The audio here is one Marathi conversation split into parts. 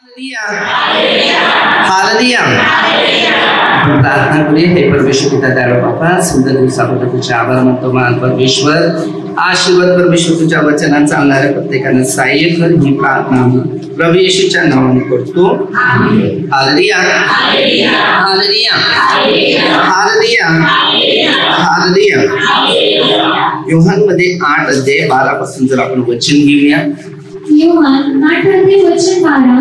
हालेलुया. आपण प्रार्थना करूया. हे परमेश्वर पिता दयाळू बाबा, सुंदर दिवसाबद्दल तुझे आभार मानतो. महान परमेश्वर, आशीर्वाद परमेश्वर तुझ्या वचनांचा आणणाऱ्या प्रत्येकाने सहाय्य कर. ही प्रार्थना प्रभू येशूच्या नावाने करतो. हालेलुया. हालेलुया. हालेलुया. हालेलुया. योहान मध्ये 8 अध्याय 12 पासून जर आपण वचन घेऊया. योहान 8 अध्याय वचन 12.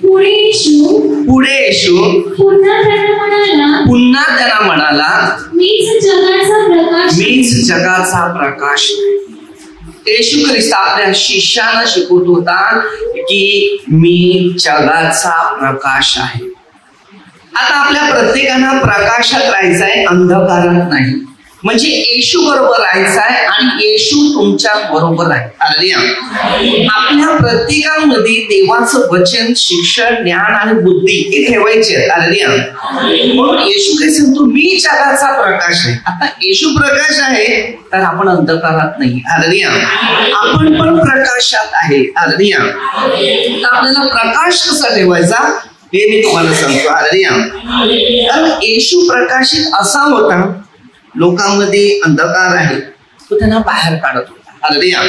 पुढे येशू पुन्हा त्यांना म्हणाला, मीच जगाचा प्रकाश. येशू ख्रिस्त आपल्या शिष्यांना शिकवत होता की मी जगाचा प्रकाश आहे. आता आपल्या प्रत्येकाला प्रकाशात राहायचं आहे, अंधकारात नाही. म्हणजे येशू बरोबर राहायचं आहे आणि येशू तुमच्या बरोबर आहे. हालेलुया. आपल्या प्रत्येकामध्ये देवाचं वचन, शिक्षण, ज्ञान आणि बुद्धी हे ठेवायचे आहेत. हालेलुया. म्हणून येशू काय सांगतो, मी जगाचा प्रकाश आहे. आता येशू प्रकाश आहे तर आपण अंधकारात नाही. हालेलुया. आपण पण प्रकाशात आहे. हालेलुया. तर आपल्याला प्रकाश कसा ठेवायचा हे मी तुम्हाला सांगतो. हालेलुया. कारण येशू प्रकाशित असा होता, लोकांमध्ये अंधकार आहे तो त्यांना बाहेर काढत होता. हालेलुया.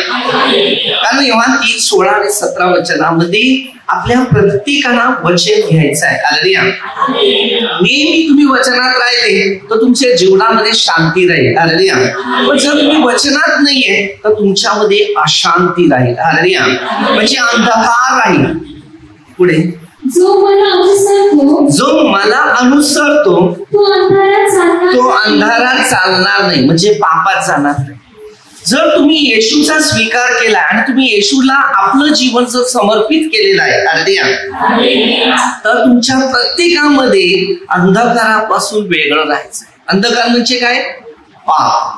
कारण योहान 3:16 आणि 17 वचनामध्ये आपल्या प्रत्येकाला वचन घ्यायचं आहे. हालेलुया. नेहमी तुम्ही वचनात राहिले तर तुमच्या जीवनामध्ये शांती राहील. हालेलुया. पण जर तुम्ही वचनात नाहीये तर तुमच्यामध्ये अशांती राहील. हालेलुया. म्हणजे अंधकार राहील. पुढे, जो मला अनुसरतो तो अंधारात चालणार नाही, म्हणजे पापात जाणार नाही. जर तुम्ही येशूचा स्वीकार केला आणि तुम्ही येशूला आपलं जीवन जर समर्पित केलेलं आहे, हालेलुया, तर तुमच्या प्रत्येकामध्ये अंधकारापासून वेगळं राहायचं. अंधकार म्हणजे काय? पाप.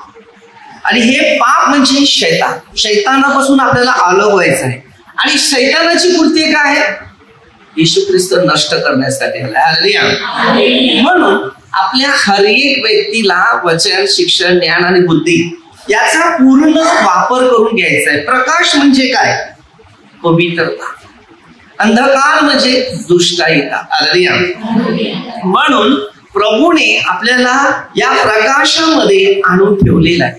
आणि हे पाप म्हणजे शैतानापासून आपल्याला अलग व्हायचं आहे. आणि शैतानाची कृत्य काय आहे? येशू ख्रिस्त नष्ट करण्यासाठी आला. हालेलुया. म्हणून आपल्या हर एक व्यक्तीला वचन, शिक्षण, ज्ञान आणि बुद्धी याचा पूर्ण वापर करून घ्यायचा आहे. प्रकाश म्हणजे काय? पवित्रता. अंधकार म्हणजे दुष्टाईता. हालेलुया. म्हणून प्रभूने आपल्याला या प्रकाशामध्ये आणून ठेवलेलं आहे.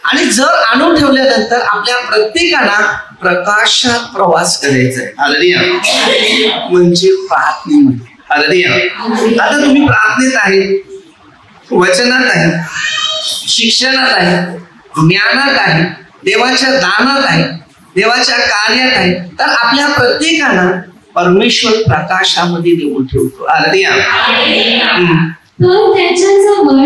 आणि जर आणून ठेवल्यानंतर आपल्या प्रत्येकाला प्रकाशात प्रवास करायचा आहे. हालेलुया. म्हणजे प्रार्थनेमध्ये. हालेलुया. आता तुम्ही प्रार्थनेत आहे, वचनात आहे, शिक्षणात आहे, ज्ञानात आहे, देवाच्या दानात आहे, देवाच्या कार्यात आहे, तर आपल्या प्रत्येकाला परमेश्वर प्रकाशामध्ये देऊन ठेवतो. हालेलुया.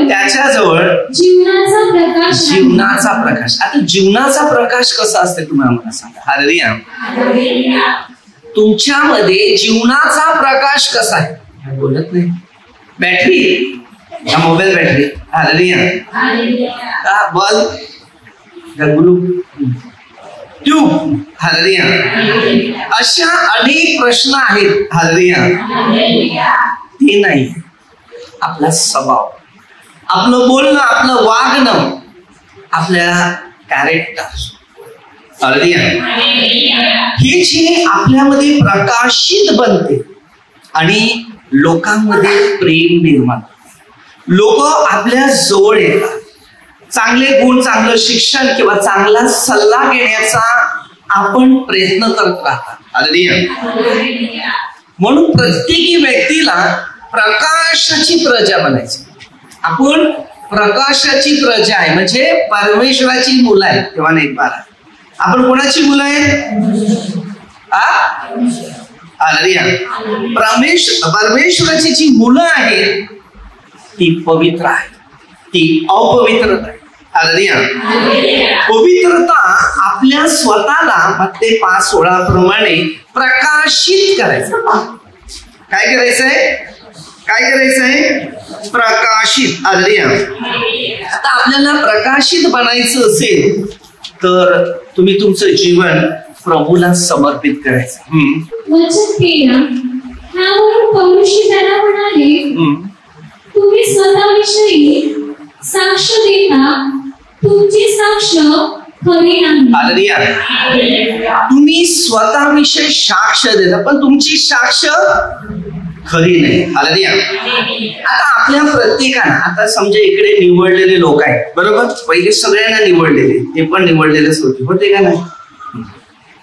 त्याच्याजवळ जीवनाचा प्रकाश. आता जीवनाचा प्रकाश कसा असते तुम्ही आम्हाला सांगा. हालेलुया. तुमच्यामध्ये जीवनाचा प्रकाश कसा आहे? बोलत नाही. Battery, mobile battery. Hallelujah. Bulb, tube. Hallelujah. अशा अनेक प्रश्न आहेत. हालेलुया. ते नाही, आपला स्वभाव, आपलं बोलणं, आपलं वागणं, आपल्या कॅरेक्टर. हालेलुया. हे जे आपल्यामध्ये प्रकाशित बनते आणि लोकांमध्ये प्रेम निर्माण. लोक आपल्या जवळ येतात. चांगले गुण, चांगलं शिक्षण किंवा चांगला सल्ला घेण्याचा आपण प्रयत्न करत राहतात. हालेलुया. म्हणून प्रत्येकी व्यक्तीला प्रकाशाची प्रजा बनायची. आपण प्रकाशाची प्रजा आहे, म्हणजे परमेश्वराची मुलं आहे. तेव्हा नाही 12 आपण कोणाची मुलं आहे? हालेलुया. परमेश्वराची जी मुलं आहेत ती पवित्र आहे, ती अपवित्र आहे. हालेलुया. पवित्रता आपल्या स्वतःला मत्ते 5:16 प्रमाणे प्रकाशित करायचं. काय करायचंय? प्रकाशित. हालेलुया. आता आपल्याला प्रकाशित बनायचं असेल तर तुम्ही तुमचं जीवन प्रभूला समर्पित करायचं. वचन 13 ह्यावरून पौलुशी त्याला म्हणाले, तुम्ही स्वतःविषयी साक्ष देता, तुमची साक्ष खरी नाही. हालेलुया. तुम्ही स्वतःविषयी साक्ष देता पण तुमची साक्ष खरी नाही. हालेलुया. आता आपल्या प्रत्येकानं, आता समजा इकडे निवडलेले लोक आहेत बरोबर, पहिले सगळ्यांना निवडलेले, ते पण निवडलेलेच होते का नाही?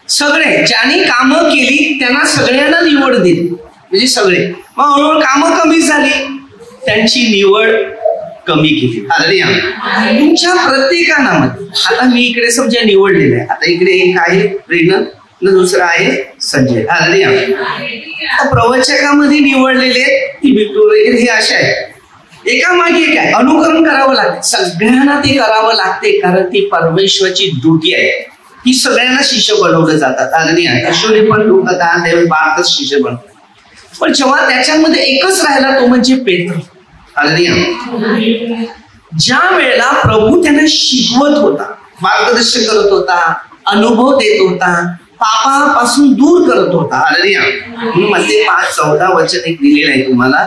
सगळे ज्यांनी कामं केली त्यांना सगळ्यांना निवड दिली, म्हणजे सगळे. मग हळूहळू कामं कमी झाली, त्यांची निवड कमी केली. हालेलुया. तुमच्या प्रत्येकामध्ये आता मी इकडे समजा निवडलेलं आहे, आता इकडे एक आहे रेणू, दुसरा आहे संजय. हालेलुया. प्रवचकामध्ये निवडलेले ती बिट्टू वगैरे हे असे आहेत. एका मागे एक आहे, अनुकरण करावं लागते, सगळ्यांना ते करावं लागते, कारण ती परमेश्वराची ड्युटी आहे. ती सगळ्यांना शिष्य बनवलं जातात. हालेलुया. येशूने पण लोक भारतच शिष्य बनवतात. पण जेव्हा त्याच्यामध्ये एकच राहिला तो म्हणजे पेत्र. हालेलुया. ज्या वेळेला प्रभू त्यांना शिकवत होता, मार्गदर्शन करत होता, अनुभव देत होता, पापापासून दूर करत होता. हालेलुया. म्हणून मध्ये 5:14 वचन एक दिलेलं आहे तुम्हाला.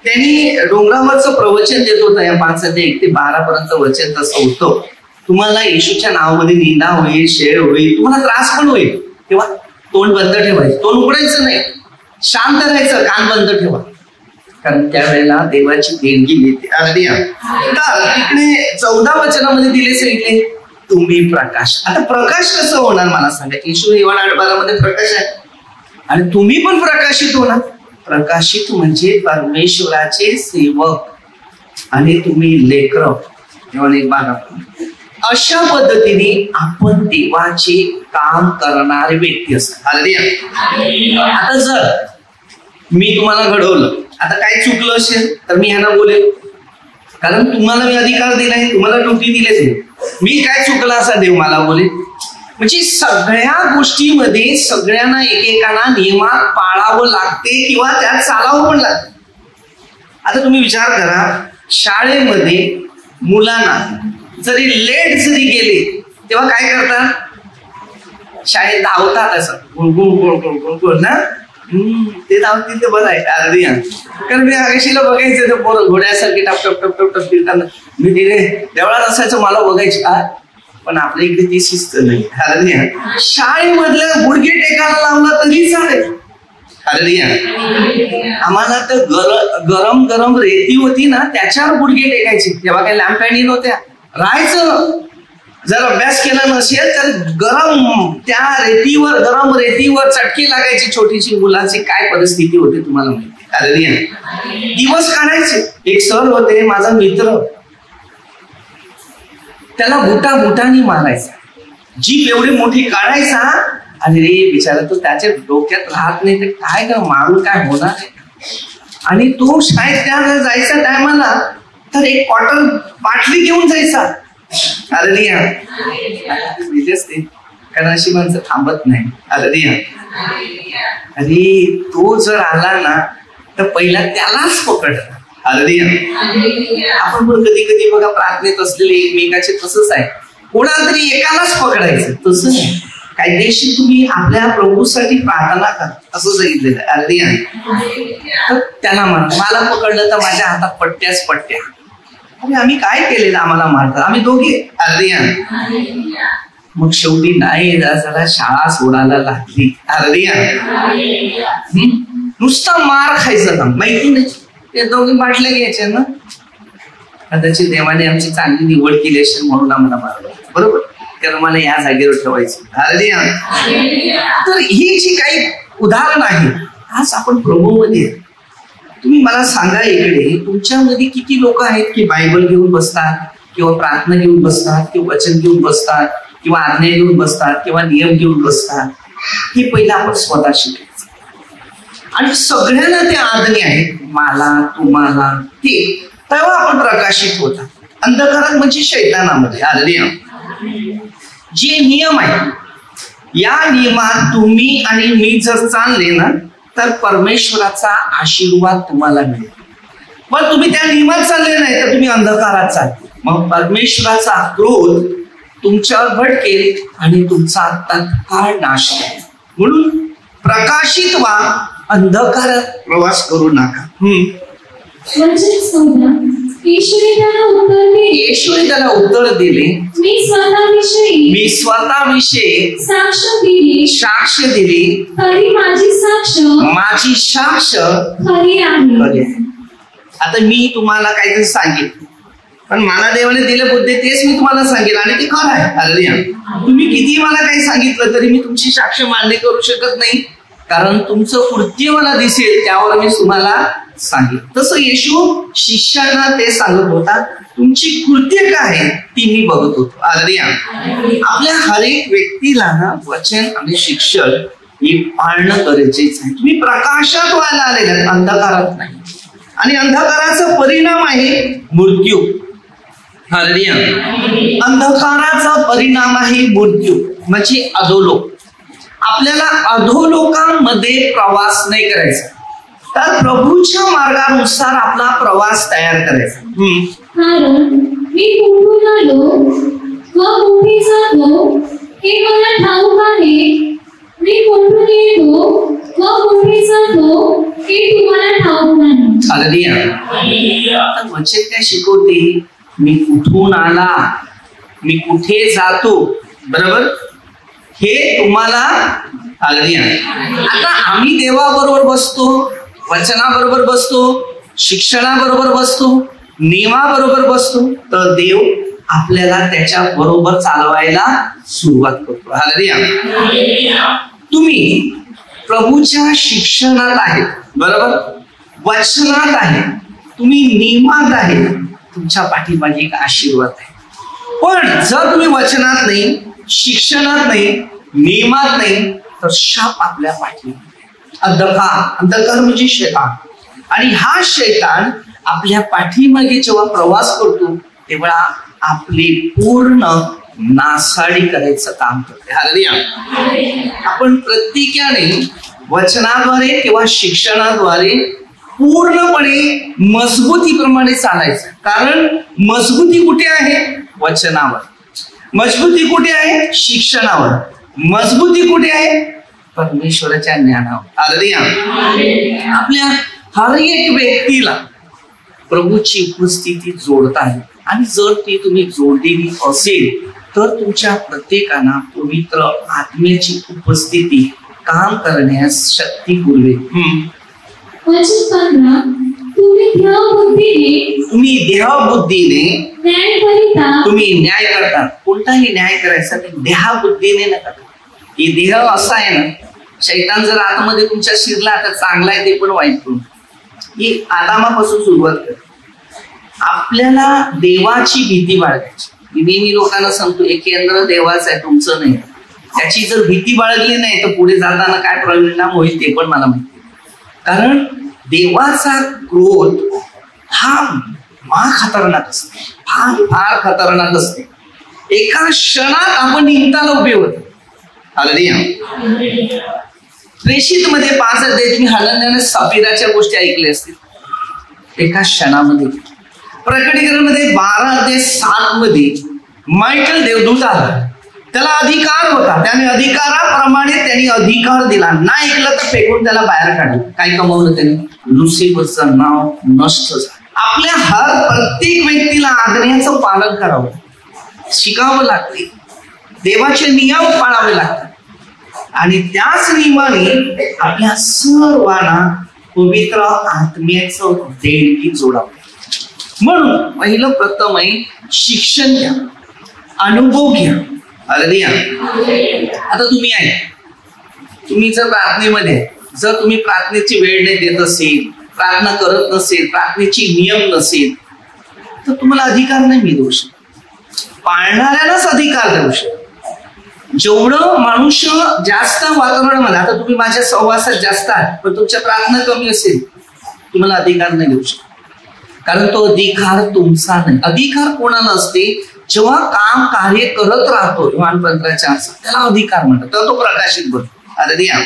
त्यांनी डोंगरावरचं प्रवचन देत होतं, या 5:1-12 पर्यंत वचन तसं होतं. तुम्हाला येशूच्या नावामध्ये निंदा होईल, शेळ होईल, तुम्हाला त्रास पण होईल, तेव्हा तोंड बंद ठेवायचं, तोंड उघडायचं नाही, शांत राहायचं, कान बंद ठेवा, कारण त्यावेळेला देवाची देणगी मिळते. हालेलुया. तर इकडे 14 वचनामध्ये दिले सांगितले तुम्ही प्रकाश. आता प्रकाश कसं होणार मला सांगा? येशू योहान 8:12 प्रकाश आहे आणि तुम्ही पण प्रकाशित होणार. प्रकाशित म्हणजे परमेश्वराचे सेवक आणि तुम्ही लेकरं. योहान 1:12. अशा पद्धतीने आपण देवाचे काम करणारे व्यक्ती असतात. हालेलुया. आता जर मी तुम्हाला घडवलं, आता काय चुकलं असेल तर मी ह्यांना बोलेल, कारण तुम्हाला मी अधिकार दिलाय, तुम्हाला ड्युटी दिली. मी काय चुकलं असा देव मला बोलेल. म्हणजे सगळ्या गोष्टीमध्ये सगळ्यांना एकेकांना नियमात पाळावं लागते किंवा त्यात चालावं पण लागते. आता तुम्ही विचार करा, शाळेमध्ये मुलांना जरी लेट जरी गेले तेव्हा काय करतात? शाळेत धावतात असं गुळगुळ ना, ते धावतील ते बरं आहे. हालेलुया. कारण मी आकाशीला बघायचं, ते पोरं घोड्यासारखे टप टप टप टप टप फिरताना मी तिथे देवळात असायचं, मला बघायची. पण आपल्या इकडे ती शिस्त नाही. हालेलुया. शाळेमधलं गुडघे टेकायला लावला तरी चालेल. हालेलुया. आम्हाला तर गरम गरम रेती होती ना, त्याच्यावर गुडघे टेकायचे. तेव्हा काही लॅम्प पॅडी नव्हत्या, राहायचं. जर अभ्यास केला नसेल तर गरम त्या रेतीवर, गरम रेतीवर चटके लागायची छोटीशी. मुलांची काय परिस्थिती होती तुम्हाला माहिती. हालेलुया. दिवस काढायचे. एक सर होते, माझा मित्र, त्याला बुटाने मारायचा, जीप एवढी मोठी काढायचा. आणि रे बिचारा, तो त्याच्या डोक्यात राहत नाही, तर काय का मारून काय होणार आहे. आणि तो शाळेत त्या जायचा टायमाला तर एक कॉटन बाटली घेऊन जायचा. हालेलुया. दिलेच ते, कारण अशी माणसं थांबत नाही. हालेलुया. आणि तो जर आला ना तर पहिला त्यालाच पकडला. हालेलुया. आपण पण कधी कधी बघा प्रार्थनेत असलेले एकमेकाचे तसंच आहे, कोणाला तरी एकालाच पकडायचं. तसं नाही, कायदेशीर तुम्ही आपल्या प्रभूसाठी प्रार्थना करा, असं सांगितलेलं. हालेलुया. तर त्याला मला पकडलं तर माझ्या हातात पट्ट्याच पट्ट्या. अरे आम्ही काय केलेलं, आम्हाला मारतात, आम्ही दोघे. हालेलुया. मग शेवटी नाही, जरा शाळा सोडायला लागली. हालेलुया. नुसता मार खायचं ना, माहिती नाही, ते दोघे बाटल्या घ्यायच्या ना. कदाचित देवाने आमची चांगली निवड केली असेल म्हणून आम्हाला मारलं, बरोबर, कारण मला या जागेवर ठेवायचं. हालेलुया. तर ही जी काही उदाहरण आहे, आज आपण प्रभूमध्ये. तुम्ही मला सांगा, इकडे तुमच्यामध्ये किती लोक आहेत की बायबल घेऊन बसतात, किंवा प्रार्थना घेऊन बसतात, किंवा वचन घेऊन बसतात, किंवा आज्ञा घेऊन बसतात, किंवा नियम घेऊन बसतात. हे पहिलं आपण स्वतः शिकायचं. आणि सगळ्यांना ते आज्ञा आहेत, मला, तुम्हाला, ते तेव्हा आपण प्रकाशित होता. अंधकारात म्हणजे शैतानामध्ये. हालेलुया. जे नियम आहेत, या नियमात तुम्ही आणि मी जर चालले ना तर परमेश्वराचा आशीर्वाद तुम्हाला मिळेल. पण तुम्ही त्या नियमात चालले नाही तर तुम्ही अंधकारात चालले, मग परमेश्वराचा क्रोध तुमच्यावर भडकेल आणि तुमचा तत्काळ नाश होईल. म्हणून प्रकाशित व्हा, अंधकारात प्रवास करू नका. वचन 14 येशूने त्याला उत्तर दिले, मी स्वतःविषयी साक्ष दिली, तरी माझी साक्ष खरी आहे. आता मी तुम्हाला काहीतरी सांगितलं, पण मला देवाने दिलं बुद्धी तेच मी तुम्हाला सांगेल आणि ते खरं आहे. हालेलुया. तुम्ही किती मला काही सांगितलं तरी मी तुमची साक्ष मान्य करू शकत नाही, कारण तुमचं कृत्य मला दिसेल त्यावर मी तुम्हाला सांगेल. तसं येशू शिष्यांना ते सांगत होता, तुमची कृत्य काय आहे ती मी बघत होतो. हालेलुया. आपल्या हर एक व्यक्तीला ना वचन आणि शिक्षण हे पाळणं गरजेचं आहे. तुम्ही प्रकाशात व्हायला आलेले आहेत, अंधकारात नाही. आणि अंधकाराचा परिणाम आहे मृत्यू. हालेलुया. अंधकाराचा परिणाम आहे मृत्यू, म्हणजे अधोलोक. आपल्याला अधोलोकांमध्ये प्रवास नाही करायचा, तर प्रभूच्या मार्गानुसार आपला प्रवास तयार करायचा. कारण मी कुठून आलो व कुठे जातो हे मला ठाऊक आहे. मी कुठून येतो व कुठे जातो हे तुम्हाला ठाऊक नाही. हालेलुया. वचन काय शिकवते? मी कुठून आला, मी कुठे जातो, बरोबर, हे तुम्हाला. हालेलुया. आता आम्ही देवाबरोबर बसतो, वचनाबरोबर बसतो, शिक्षणाबरोबर बसतो, नियमाबरोबर बसतो, तर देव आपल्याला त्याच्या बरोबर चालवायला सुरुवात करतो. हालेलुया. तुम्ही प्रभूच्या शिक्षणात आहे, बरोबर, वचनात आहे, तुम्ही नियमात आहे, तुमच्या पाठीमागे एक आशीर्वाद आहे. पण जर तुम्ही वचनात नाही, शिक्षणात नाही, नियमात नाही, तर शाप आपल्या पाठीमागे. अंधकार म्हणजे शैतान, आणि हा शैतान आपल्या पाठीमागे जेव्हा प्रवास करतो तेव्हा आपली पूर्ण नासाडी करायचं काम करते. हालेलुया. आपण प्रत्येकाने वचनाद्वारे किंवा शिक्षणाद्वारे पूर्णपणे मजबूतीप्रमाणे चालायचं. कारण मजबूती कुठे आहे? वचनावर. मजबूती कुठे आहे? शिक्षणावर. मजबूती कुठे आहे? परमेश्वराच्या ज्ञानावर. हालेलुया. आपल्या हर एक व्यक्तीला प्रभूची उपस्थिती जोडता आहे, आणि जर ती तुम्ही जोडलेली असेल तर तुमच्या प्रत्येकाला पवित्र आत्म्याची उपस्थिती काम करण्यास शक्ती पुरवेल. तुम्ही देहबुद्धीने तुम्ही न्याय करता. कोणताही न्याय करायचा देहबुद्धीने नका. हे देह असा आहे ना, शैतान जर आतमध्ये तुमच्या शिरला तर चांगला आहे ते पण वाईट करून. ही आदामापासून सुरुवात करते. आपल्याला देवाची भीती बाळगायची. मी नेहमी लोकांना सांगतो, एक केंद्र देवाचं आहे, तुमचं नाही. त्याची जर भीती बाळगली नाही तर पुढे जाताना काय परिणाम होईल ते पण मला माहिती. कारण देवाचा क्रोध हा खतरनाक असते, फार खतरनाक असते. एका क्षणात आपण निघताना उभे होतो. हालेलुया. प्रेषित मध्ये 5 अध्याय तुम्ही हनन्याने सफीराच्या गोष्टी ऐकल्या असतील. एका क्षणामध्ये. प्रकटीकरण मध्ये 12 अध्याय 7 मध्ये मायकल देवदूत आला. त्याला अधिकार होता, त्याने अधिकाराप्रमाणे त्यांनी अधिकार दिला. नाही ऐकलं तर फेकून त्याला बाहेर काढलं. काय कमवलं त्यांनी? लुसिफरचं नाव नष्ट झालं. आपल्या हर प्रत्येक व्यक्तीला आज्ञेचं पालन करावं, शिकावं लागते. देवाचे नियम पाळावे लागतात, आणि त्याच नियमाने आपल्या सर्वांना पवित्र आत्म्याचं देणगी जोडावं. म्हणून पहिलं प्रथम आहे शिक्षण घ्या, अनुभव घ्या. हालेलुया. आता तुम्ही आहे, तुम्ही जर प्रार्थनेमध्ये, जर तुम्ही प्रार्थनेची वेळ नाही देत असेल, प्रार्थना करत नसेल, प्रार्थनेची नियम नसेल, तर तुम्हाला अधिकार नाही मी देऊ शकत. पाळणाऱ्यालाच अधिकार देऊ शकतो. जेवढं मनुष्य जास्त वातावरणामध्ये, आता तुम्ही माझ्या सहवासात जास्त आहात पण तुमच्या प्रार्थना कमी असेल, तुम्हाला अधिकार नाही देऊ शकत. कारण तो अधिकार तुमचा नाही. अधिकार कोणाला असते? जेव्हा काम कार्य करत राहतो योहान 15च्या त्याला अधिकार म्हणतात, तर तो प्रकाशित बनतो. हालेलुया.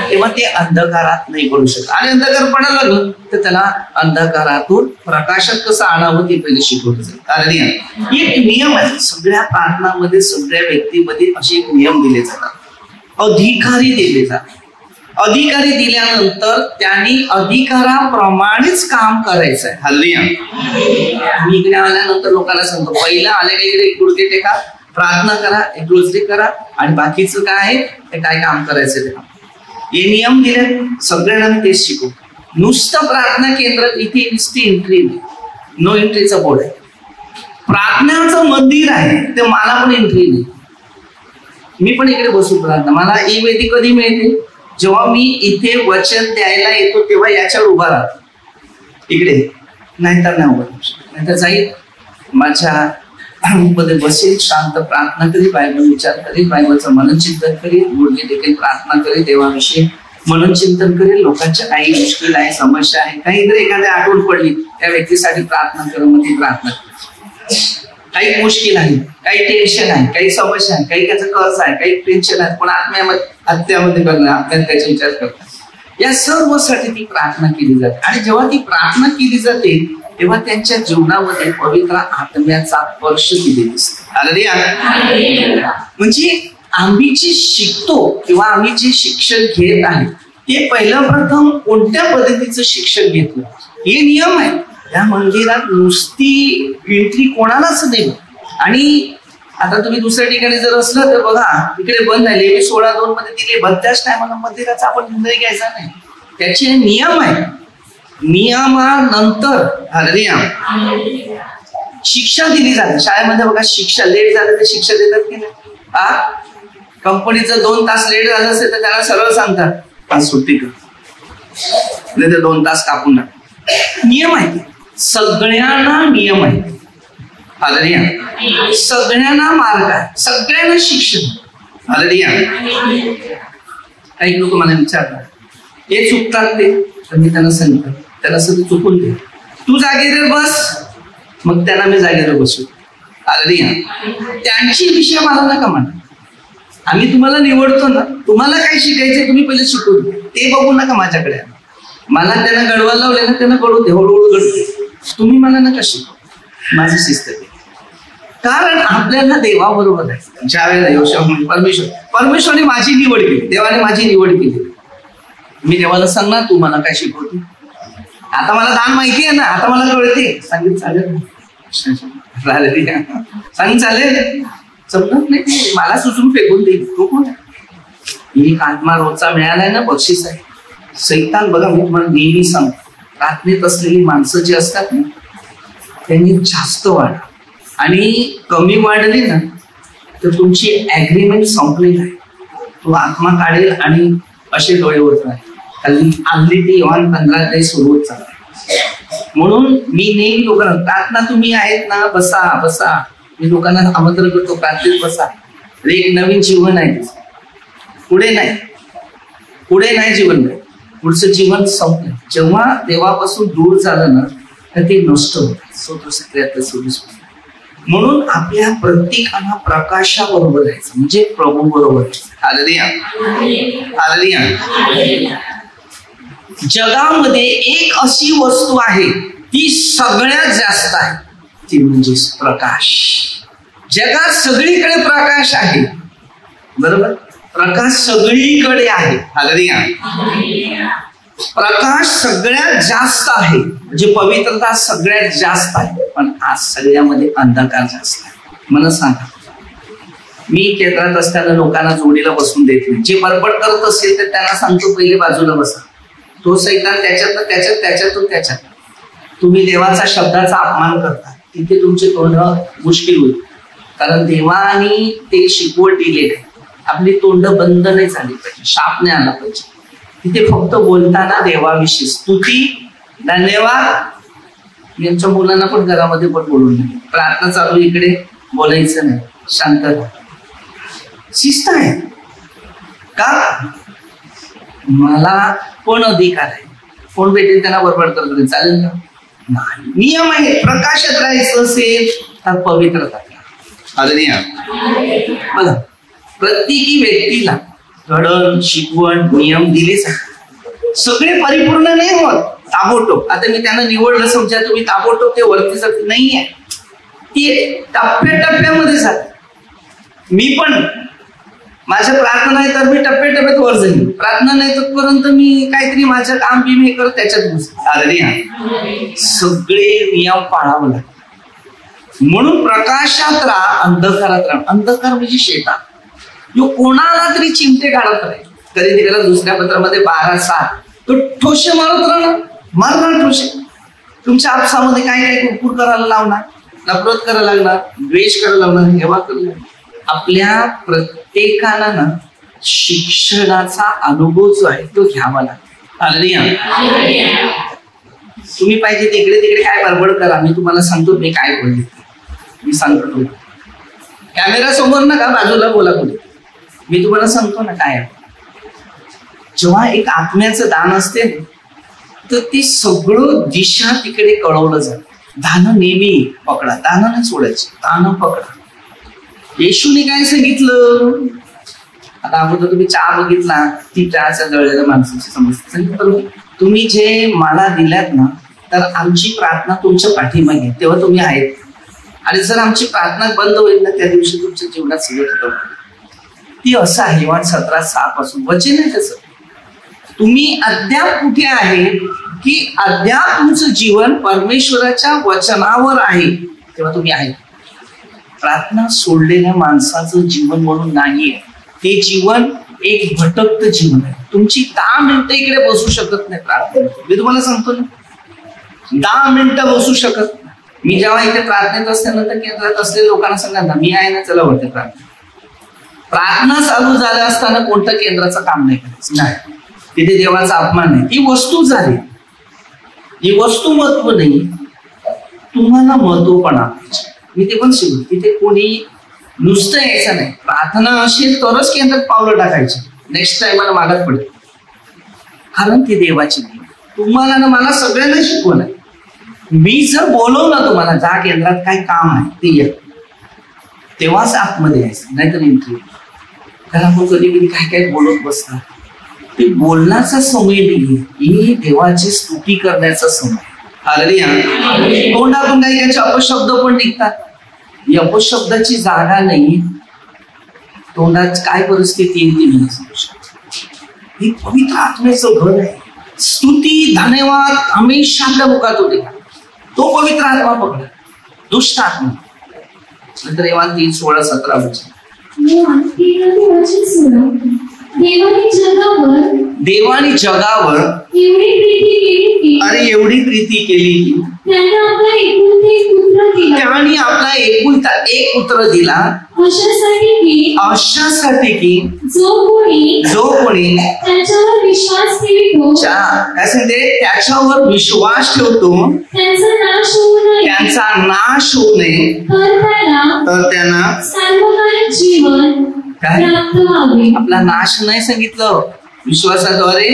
तेव्हा ते अंधकारात नाही पडू शकत. आणि अंधकार पडायला लागलं तर त्याला अंधकारातून प्रकाशात कसं आणावं ते पहिले शिकवलं जाईल. हालेलुया. एक नियम आहे सगळ्या प्रार्थनामध्ये, सगळ्या व्यक्तीमध्ये असे एक नियम दिले जातात, अधिकारी दिले जातात. अधिकारी दिल्यानंतर त्यांनी अधिकाराप्रमाणेच काम करायचं आहे. हालेलुया. मी इकडे आल्यानंतर लोकांना सांगतो, पहिला आले का इकडे गुडघे टेका, प्रार्थना करा, एक रोजरी करा, आणि बाकीचं काय आहे ते काय काम करायचं ते. हे नियम दिले सगळ्यांना, मी तेच शिकू. नुसतं प्रार्थना केंद्रात इथे नुसती एंट्री नाही, नो एंट्रीचा बोर्ड आहे. प्रार्थनाचं मंदिर आहे ते मला पण एंट्री नाही. मी पण इकडे बसू प्रार्थना, मला ई वेदी कधी मिळते, जेव्हा मी इथे वचन द्यायला येतो तेव्हा याच्यावर उभा राहतो इकडे, नाहीतर नाही उभा, नाहीतर जाईल माझ्या मध्ये बसेल, शांत प्रार्थना करी, बायबल विचार करेल, बायबलचं मनचिंतन करेल, गुडघे देखील प्रार्थना करेल, देवाविषयी मनचिंतन करेल, लोकांच्या काही मुश्किल आहे, समस्या आहे, काहीतरी एखाद्या आठवण पडली त्या व्यक्तीसाठी प्रार्थना करून मग ती प्रार्थना करेल. काही मुश्किल आहे, काही टेन्शन आहे, काही समस्या आहे, काही त्याचं कर्ज आहे, काही टेन्शन आहे, पण हत्यामध्ये करणार, आपल्याला त्याचा विचार करतात, या सर्वसाठी ती प्रार्थना केली जाते. आणि जेव्हा ती प्रार्थना केली जाते तेव्हा त्यांच्या जीवनामध्ये पवित्र आत्म्याचा स्पर्श केलेला दिसतो. हालेलुया. म्हणजे आम्ही जे शिकतो किंवा आम्ही जे शिक्षण घेत आहे ते पहिलं प्रथम कोणत्या पद्धतीचं शिक्षण घेतलं, हे नियम आहे. त्या मंदिरात नुसती एंट्री कोणालाच नाही. आणि आता तुम्ही दुसऱ्या ठिकाणी जर असलं तर बघा, इकडे बंद आहे, लेवी 16:2 मध्ये दिले, बंदच टायमाला मंदिराचा आपण निर्णय घ्यायचा नाही. त्याचे नियम आहे. नियमानंतर हालेलुया शिक्षा दिली जाते. शाळेमध्ये बघा, शिक्षा लेट झालं तर शिक्षा देतात की नाही. कंपनीचं 2 तास लेट झालं असेल तर त्याला सरळ सांगतात, आज सुट्टी कर, नाही तर 2 तास कापून टाक. नियम आहे, सगळ्यांना नियम आहे. हालेलुया. सगळ्यांना मार्ग आहे, सगळ्यांना शिक्षण. हालेलुया. काही लोक मला विचारतात, हे चुकतात ते, तर मी त्यांना सांगतो, त्याला सगळं चुकून दे, तू जागेवर बस, मग त्यांना मी जागेवर बसू. हालेलुया. त्यांची विषय मला नका म्हणा. आम्ही तुम्हाला निवडतो ना, तुम्हाला काय शिकायचे तुम्ही पहिले शिकू, ते बघू नका माझ्याकडे. मला त्यांना घडवायला लावले ना, त्यांना घडू दे, हळूहळू घडते. तुम्ही मला नका शिकू, माझी शिस्त आहे. कारण आपल्याला देवाबरोबर आहे. ज्या वेळेला परमेश्वरने माझी निवड केली, देवाने माझी निवड केली, मी देवाला सांगणार तू मला काय शिकवतो. आता मला दान माहिती आहे ना, आता मला कळते, सांगितलं चालेल, सांगितलं चालेल, जमत नाही मला सुचून फेकून देईल. तो कोण आहे? एक आत्मा रोजचा मिळालाय ना, बक्षीस आहे. सैतान बघा, मी तुम्हाला नेहमी सांगतो, प्रार्थनेत असलेली माणसं जी असतात ना, त्यांनी जास्त वाढ, आणि कमी वाढली ना तर तुमची ऍग्रीमेंट संपलेली आहे. तो आत्मा काढेल आणि असे डोळे होत नाही. आली ती योहान 15 सुरू होत चालते. म्हणून मी नेहमी लोकांना, प्रार्थना तुम्ही आहेत ना, बसा बसा, मी लोकांना आमंत्रण करतो, प्रार्थनेत बसा. एक नवीन जीवन आहे, पुढे नाही जीवन नाही, पुढचं जीवन संपलं. जेव्हा देवापासून दूर झालं ना तर ते नष्ट होत. म्हणून आपल्या प्रत्येकाला प्रकाशाबरोबर राहायचं, म्हणजे प्रभू बरोबर. हालेलुया. हालेलुया. जगामध्ये एक अशी वस्तू आहे ती सगळ्यात जास्त आहे, ती म्हणजे प्रकाश. जगात सगळीकडे प्रकाश आहे, बरोबर, प्रकाश सगळीकडे आहे. हालेलुया. प्रकाश सगळ्यात जास्त आहे, म्हणजे पवित्रता सगळ्यात जास्त आहे, पण आज सगळ्यामध्ये अंधकार जास्त आहे. मला सांगा, मी केंद्रात असताना लोकांना जोडीला बसून देत नाही. जे बडबड करत असेल तर त्यांना सांगतो, पहिले बाजूला बसा. तो सैतान त्याच्यात तुम्ही देवाचा शब्दाचा अपमान करता, तिथे तुमचे तोंड मुश्किल होईल. कारण देवाने ते शिकवण दिलेले, आपली तोंड बंद नाही झाली पाहिजे, शाप नाही आला पाहिजे. तिथे फक्त बोलताना देवाविषयी स्तुती, धन्यवाद. यांच्या मुलांना पण घरामध्ये पण बोलून नाही, प्रार्थना चालू, इकडे बोलायचं नाही, शांतता, शिस्त आहे. का मला कोण अधिकार आहे, कोण भेटेल त्यांना बडबड करतो, चालेल का? नाही. नियम आहे, प्रकाशात राहायचं असेल तर पवित्रता. हालेलुया. बघा, प्रत्येकी व्यक्तीला घडण, शिकवण, नियम दिलेच आहे. सगळे परिपूर्ण नाही होत ताबोटोब. आता मी त्यांना निवडलं, समजा तुम्ही ताबोटोब ते वरती जात नाहीये, ती टप्प्याटप्प्यामध्ये जाते. मी पण माझ्या प्रार्थना आहे तर मी टप्प्याटप्प्यात वर जाईल, प्रार्थना नाही तोपर्यंत मी काहीतरी माझं काम बिम हे करत त्याच्यात घुसतो. अरे सगळे नियम पाळावं लागतात. म्हणून प्रकाशात राहा, अंधकारात राहा. अंधकार म्हणजे शेतात जो कोणाला तरी चिमटे काढत राहील. कधी त्याला दुसऱ्या पत्रामध्ये 12:7 तो ठोसे मारत राहणार, मारणार ठोसे. तुमच्या आपसामध्ये काय काय कुरकुर करायला लावणार, नफरत करायला लागणार, द्वेष करायला लावणार, हेवा करायला लागणार. आपल्या प्रत्येकाला ना शिक्षणाचा अनुभव जो आहे तो घ्यावा लागतो. तुम्ही पाहिजे तिकडे तिकडे काय बडबड करा, मी तुम्हाला सांगतो मी काय बोलले. मी सांगतो तुम्हाला, कॅमेरा समोर नका, बाजूला बोला बोलतो. मी तुम्हाला सांगतो ना काय. जेव्हा एक आत्म्याचं दान असते तर ते सगळं दिशा तिकडे कळवलं जातं. दानं नेहमी पकडा, दानं नाही सोडायची, दानं पकडा. येशूने काय सांगितलं, आता अगोदर तुम्ही चहा बघितला, ती चहाच्या जळलेल्या माणसाची समजते. तुम्ही जे मला दिल्यात ना, तर आमची प्रार्थना तुमच्या पाठीमागे, तेव्हा तुम्ही आहेत. आणि जर आमची प्रार्थना बंद होईल ना, त्या दिवशी तुमच्या जीवनात सगळं खतम होईल. ती असं आहे. योहान 17:6 पासून वचन आहे त्याचं. तुम्ही अद्याप कुठे आहे की अद्याप तुमचं जीवन परमेश्वराच्या वचनावर आहे, तेव्हा तुम्ही आहे. प्रार्थना सोडलेल्या माणसाचं जीवन म्हणून नाहीये. ते जीवन एक भटकत जीवन आहे. तुमची 10 मिनिटं इकडे बसू शकत नाही प्रार्थना. मी तुम्हाला सांगतो ना, 10 मिनिटं बसू शकत नाही. मी जेव्हा इथे प्रार्थनेत असल्यानंतर केंद्रात असलेल्या लोकांना सांगा, मी आहे ना, चला होते प्रार्थना. प्रार्थना चालू झाल्या असताना कोणतं केंद्राचं काम नाही करायचं, नाही. तिथे देवाचा अपमान नाही. ही वस्तू झाली, ही वस्तू महत्व नाही, तुम्हाला महत्व पण आहे. मी ते पण शिकलो, तिथे कोणी नुसतं यायचं नाही. प्रार्थना असेल तरच केंद्रात पावलं टाकायची. नेक्स्ट टाइम मला मागत पडेल, कारण ती देवाची नाही. तुम्हाला ना मला सगळ्यांना शिकवलं. मी जर बोलवलं तुम्हाला जा केंद्रात काय काम आहे ते या, तेव्हाच आतमध्ये यायचं, नाहीतर इंटरव्ह्यू. कारण आपण कधी कधी काय काय बोलत बसतात. ते बोलण्याचा समय नाही, ही देवाची स्तुती करण्याचा समय. तोंडातून काही त्यांचे अपशब्द पण निघतात. ही अपशब्दाची जागा नाही. तोंडात काय परिस्थिती येईल ती मी सांगू शकतो. ही पवित्र आत्म्याचं घर आहे. स्तुती धन्यवाद हमेशा आपल्या मुखात होते. तो पवित्र आत्मा पकडा, दुष्ट आत्मा. नंतर योहान 3:16-17 देवाने जगावर एवढी प्रीती केली की त्याने आपला एकुलता एक पुत्र दिला, अशासाठी की जो कोणी त्याच्यावर विश्वास ठेवतो त्यांचा नाश होऊ नये, तर त्यांना आपला नाश नाही सांगितलं, विश्वासाद्वारे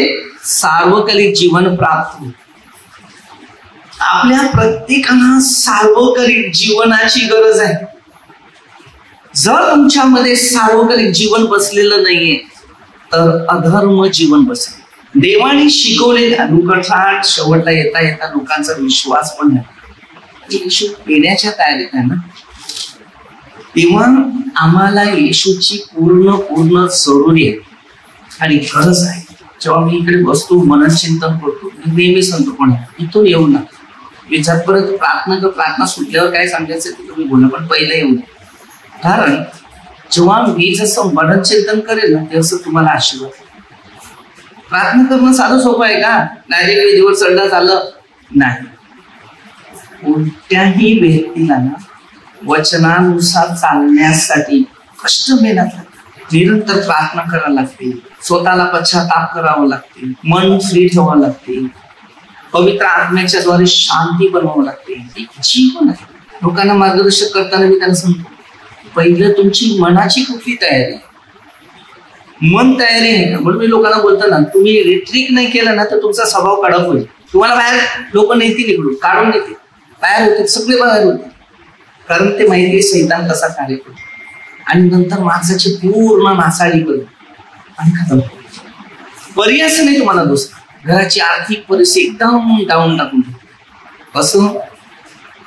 सार्वकालिक जीवन प्राप्त. आपल्या प्रत्येकाला सार्वकालिक जीवनाची गरज आहे. जर तुमच्यामध्ये सार्वकालिक जीवन बसलेलं नाहीये तर अधर्म जीवन बसेल. देवाने शिकवलेल्या दुःखात शेवटला येता येता लोकांचा विश्वास पण नाही. येशू येण्याच्या तयारीत आहे ना, तेव्हा आम्हाला येशूची पूर्ण जरुरी आहे आणि गरज आहे. जेव्हा मी इकडे बसतो मनन चिंतन करतो, नेहमी सांगतो पण इथून येऊ ना, विचारपर्यंत प्रार्थना सुटल्यावर काय सांगायचं ते तुम्ही बोला, पण पहिलं येऊ नये. कारण जेव्हा मी जसं मनन चिंतन करेल ना, ते असं तुम्हाला आशीर्वाद. प्रार्थना करणं साधं सोपं आहे का? डायरेक्ट वेदीवर चढणं झालं नाही. कोणत्याही व्यक्तीला ना वचनानुसार चालण्यासाठी कष्ट मेहनत लागते, निरंतर प्रार्थना करावी लागते, स्वतःला पश्चाताप करावं लागते, मन फ्री ठेवावं लागते, पवित्र आत्म्याच्या द्वारे शांती बनवावं लागते. जीवन आहे. लोकांना मार्गदर्शक करताना मी त्यांना सांगतो, पहिलं तुमची मनाची कुठली तयारी, मन तयारी आहे का? म्हणून मी लोकांना बोलतो ना, तुम्ही रिट्रीट नाही केलं ना तर तुमचा स्वभाव कडक होईल. तुम्हाला बाहेर लोक नेतील, इकडून काढून देतील, बाहेर होते, सगळे बाहेर होते. कारण ते माहिती सैतान कसा कार्य करतो आणि नंतर माणसाची पूर्ण नासाडी करतो आणि खतम. पर्यायच नाही तुम्हाला दुसरा. घराची आर्थिक परिस्थिती एकदम डाऊन टाकून असं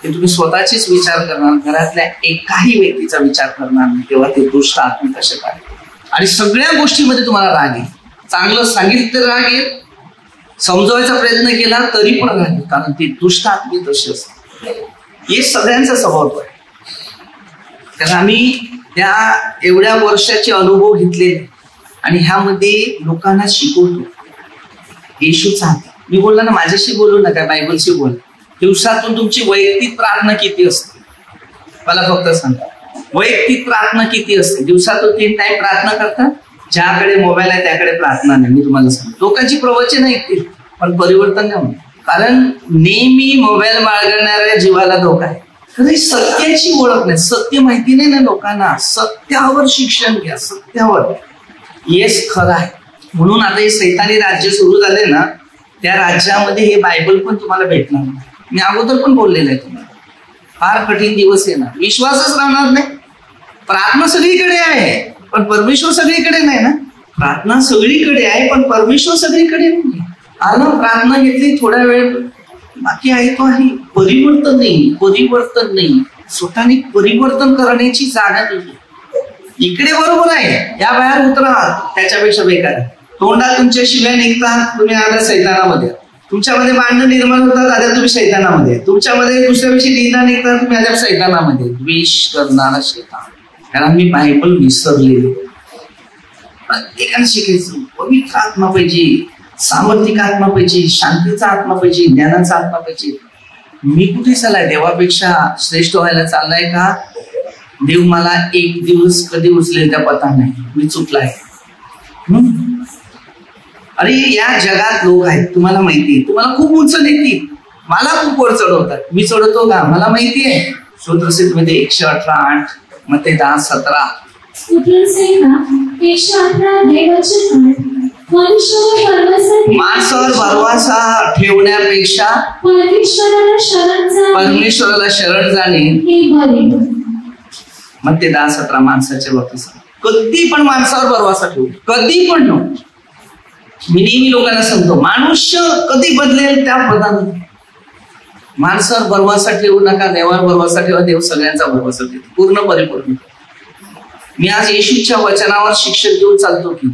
ते तुम्ही स्वतःचेच विचार करणार, घरातल्या एकाही व्यक्तीचा विचार करणार नाही, तेव्हा ते दुष्ट आत्मा कसे काय. आणि सगळ्या गोष्टीमध्ये तुम्हाला राग येईल. चांगलं सांगितलं तर राग येईल, समजवायचा प्रयत्न केला तरी पण राग येईल, कारण ती दुष्ट आत्मी तशी असते. हे सगळ्यांचा स्वभाव आहे. कारण आम्ही त्या एवढ्या वर्षाचे अनुभव घेतले आणि ह्यामध्ये लोकांना शिकवतो येशूचा. मी बोलला ना, माझ्याशी बोलू नका, बायबलशी बोल. दिवसातून तुमची वैयक्तिक प्रार्थना किती असते मला फक्त सांगा. वैयक्तिक प्रार्थना किती असते? दिवसातून 3 टाइम प्रार्थना करता? ज्याकडे मोबाईल आहे त्याकडे प्रार्थना नाही. मी तुम्हाला सांगतो, लोकांची प्रवचन ऐकतील पण परिवर्तन नाही होणार, कारण नेहमी मोबाईल बाळगणाऱ्या जीवाला धोका आहे. कारण सत्याची ओळख नाही, सत्य माहिती नाही ना लोकांना. सत्यावर शिक्षण घ्या, सत्यावर. येस, खरं आहे. म्हणून आता हे सैतानी राज्य सुरू झाले ना, त्या राज्यामध्ये हे बायबल पण तुम्हाला भेटणार नाही. मी अगोदर पण बोललेलं आहे तुम्हाला, फार कठीण दिवस येणार, विश्वासच राहणार नाही. प्रार्थना सगळीकडे आहे पण परमेश्वर सगळीकडे नाही ना. प्रार्थना सगळीकडे आहे पण परमेश्वर सगळीकडे नाही. आलं, प्रार्थना घेतली थोड्या वेळ, बाकी आहे तो आहे. परिवर्तन नाही. स्वतःने परिवर्तन करण्याची जागा नाही. इकडे बरोबर आहे, या बाहेर उतरा, त्याच्यापेक्षा बेकार आहे. तोंडात तुमच्या शिव्या निघतात, तुम्ही आल्या सैतानामध्ये. तुमच्यामध्ये भांडण निर्माण होतात, आल्या तुम्ही सैतानामध्ये. तुमच्यामध्ये दुसऱ्याविषयी निंदा निघतात, तुम्ही आल्या सैतानामध्ये. द्वेष करणारा शैतान. कारण मी बायबल विसरलेलो. प्रत्येकाने शिकायचं. पवित्र आत्मा पाहिजे, सामर्थ्यिक आत्मा पाहिजे, शांतीचा आत्मा पाहिजे, ज्ञानाचा आत्मा पाहिजे. मी कुठे चाललाय? देवापेक्षा श्रेष्ठ व्हायला चाललाय का? देव मला एक दिवस कधी उचलेल त्या पता नाही, मी चुकलाय. अरे या जगात लोक आहेत, तुम्हाला माहिती आहे, तुम्हाला खूप उंच नेतील, मला खूप वर चढवतात. मी चढवतो का? मला माहिती आहे. सूत्रसिद्ध मध्ये 118:8, मत्ते 10:17. माणसावर भरवसा ठेवण्यापेक्षा परमेश्वराला शरण जाणे. मत्ते 10:17 माणसाच्या बाबतीत. कधी पण माणसावर भरवसा ठेवू, कधी पण ठेवू. मी नेहमी लोकांना सांगतो, मनुष्य कधी बदलेल त्या पदाने. माणसावर भरवसा ठेवू नका, देवावर भरवसा ठेवा. देव सगळ्यांचा भरवसा ठेवतो, पूर्ण परिपूर्ण. मी आज येशूच्या वचनावर शिक्षण देऊन चालतो की,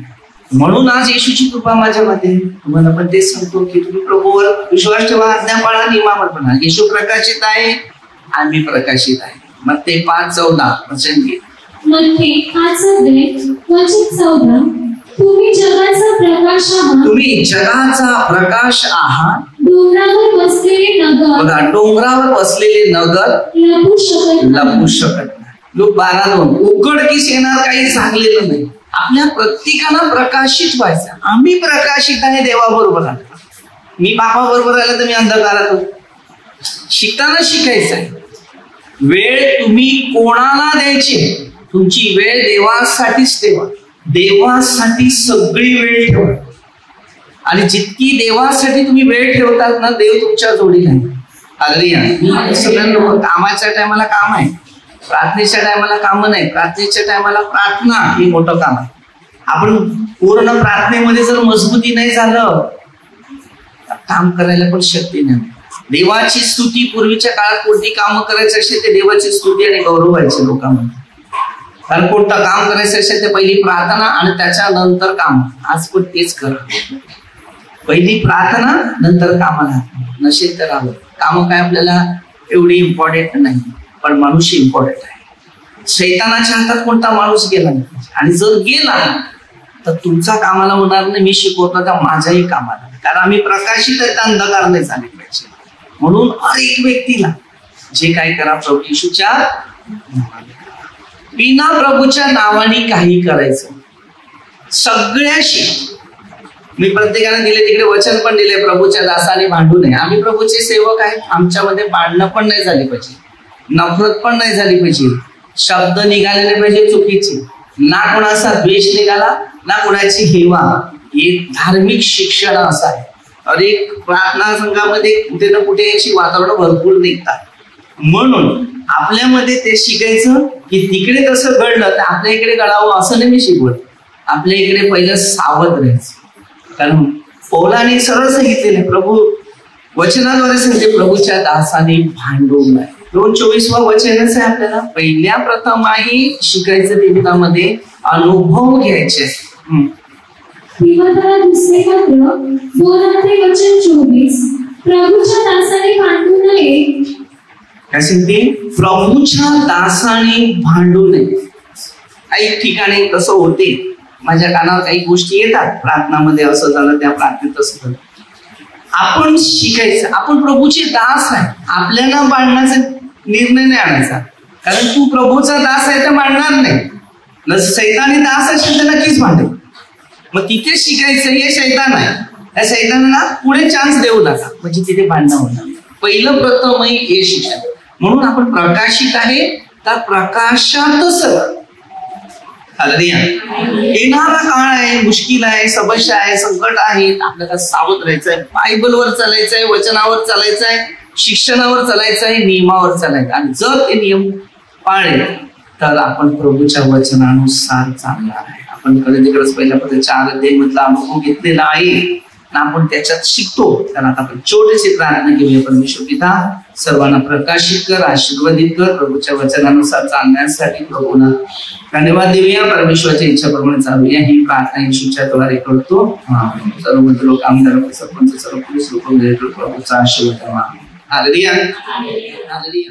म्हणून आज येशूची कृपा माझ्यामध्ये. तुम्हाला पण तेच सांगतो की तुम्ही प्रभूवर विश्वास ठेवा, आज्ञा पाळा, नियमावर पळा. येशू प्रकाशित आहे, आम्ही प्रकाशित आहे. मत्ते 5:14 वचन घे. मत्ते 5:14 तुम्ही जगाचा प्रकाश आहात. तुम्ही जगाचा प्रकाश आहात. डोंगरावर बसलेले नगर, बघा, डोंगरावर बसलेले नगर लपू शकत नाही. लोक 12:2 उघडकीस येणार काही सांगलेलं नाही. आपल्या प्रत्येकाला प्रकाशित व्हायचं. आम्ही प्रकाशित आहे देवाबरोबर आहे. मी बापाबरोबर आला तर मी अंधकारात होतो. शिकताना शिकायचं आहे. वेळ तुम्ही कोणाला द्यायची? तुमची वेळ देवासाठीच ठेवा. देवासाठी सगळी वेळ ठेवा. आणि जितकी देवासाठी तुम्ही वेळ ठेवतात ना, देव तुमच्या जोडीला आहे. हालेलुया. सगळ्या लोक कामाच्या टायमाला काम आहे, प्रार्थनेच्या टायमाला काम नाही. प्रार्थनेच्या टायमाला प्रार्थना हे मोठं काम आहे. आपण पूर्ण प्रार्थनेमध्ये जर मजबूती नाही झालं तर काम करायला पण शक्ती नाही. देवाची स्तुती, पूर्वीच्या काळात कोणती कामं करायची असेल ते देवाची स्तुती आणि गौरव व्हायचे लोकांमध्ये. कारण कोणतं काम करायचं असेल ते पहिली प्रार्थना आणि त्याच्यानंतर काम. आज पण तेच करा, पहिली प्रार्थना नंतर कामाला. नसेल तर आलं काम काय आपल्याला एवढी इम्पॉर्टंट नाही, पण मनुष्य इम्पॉर्टंट आहे. शैतानाच्या हातात कोणता माणूस गेला नाही, आणि जर गेला तर तुमचा कामाला होणार नाही. मी शिकवतो का माझ्याही कामाला, कारण आम्ही प्रकाशित आहे, अंधकार नाही झाले पाहिजे. म्हणून हर एक व्यक्तीला जे काय करा, प्रभू येशूच्या बिना प्रभूच्या नावाने काही करायचं. सगळ्याशी मी प्रत्येकाने दिले तिकडे वचन पण दिले, प्रभूच्या दासाने भांडू नये. आम्ही प्रभूचे सेवक आहेत, आमच्यामध्ये भांडणं पण नाही झाली पाहिजे, नफरत पण नाही झाली पाहिजे, शब्द निघालेले पाहिजे चुकीचे, ना कोणाचा द्वेष निघाला, ना कोणाची हेवा. हे धार्मिक शिक्षण असं आहे. अरे प्रार्थना संघामध्ये कुठे ना कुठे अशी वातावरण भरपूर निघतात. म्हणून आपल्यामध्ये ते शिकायचं की तिकडे तसं घडलं तर आपल्या इकडे घडावं असं नाही. मी शिकवत आपल्या इकडे पहिलं सावध राहायचं. कारण पौलाने सरळ सांगितलेले, प्रभू वचनाद्वारे सांगते, प्रभूच्या दासाने भांडू नये. 2:24 वचनच आहे आपल्याला. पहिल्या प्रथम आहे शिकायचं जीवनामध्ये अनुभव घ्यायचे. तिमोथेला दुसरे पत्र 2 वचन 24. प्रभूच्या दासाने भांडू नये. काय सांगते? प्रभूच्या दासाने भांडू नये. काही ठिकाणी तसं होते, माझ्या कानावर काही गोष्टी येतात, प्रार्थनामध्ये असं झालं, त्या प्रार्थनेत असं झालं. आपण शिकायचं, आपण प्रभूचे दास आहे, आपल्याला भांडण्याचा निर्णय नाही आणायचा, कारण तू प्रभूचा दास आहे तर भांडणार नाही. सैतानी दास असेल तर नक्कीच भांडेल. मग तिथे शिकायचं, हे शैतान आहे, त्या शैतानाला पुढे चान्स देऊ नका, म्हणजे तिथे भांडणं होणार. पहिलं प्रथम हे शिक्षण. म्हणून आपण प्रकाशित आहे, त्या प्रकाशातच येणारा काळ आहे, मुश्किल आहे, समस्या आहे, संकट आहे, आपल्याला सावध राहायचंय, बायबलवर चालायचंय, वचनावर चालायचंय, शिक्षणावर चालायचंय, नियमावर चालायचं. आणि जर ते नियम पाळले तर आपण प्रभूच्या वचनानुसार चालणार आहे. आपण तिकडेच पहिल्या 4 अध्याय मधला अनुभव घेतलेला आहे, आपण त्याच्यात शिकतो. तर आता आपण छोटीशी प्रार्थना घेऊया. परमेश्वर पिता, सर्वांना प्रकाशित कर, आशीर्वादित कर, प्रभूच्या वचनानुसार चालण्यासाठी प्रभूना धन्यवाद देऊया. परमेश्वराच्या इच्छाप्रमाणे चालूया. ही प्रार्थना येशूच्या द्वारे करतो. सर्व लोक, आमदार, सरपंच, सर्व पोलीस लोक प्रभूचा आशीर्वाद. हालेलुया. हालेलुया.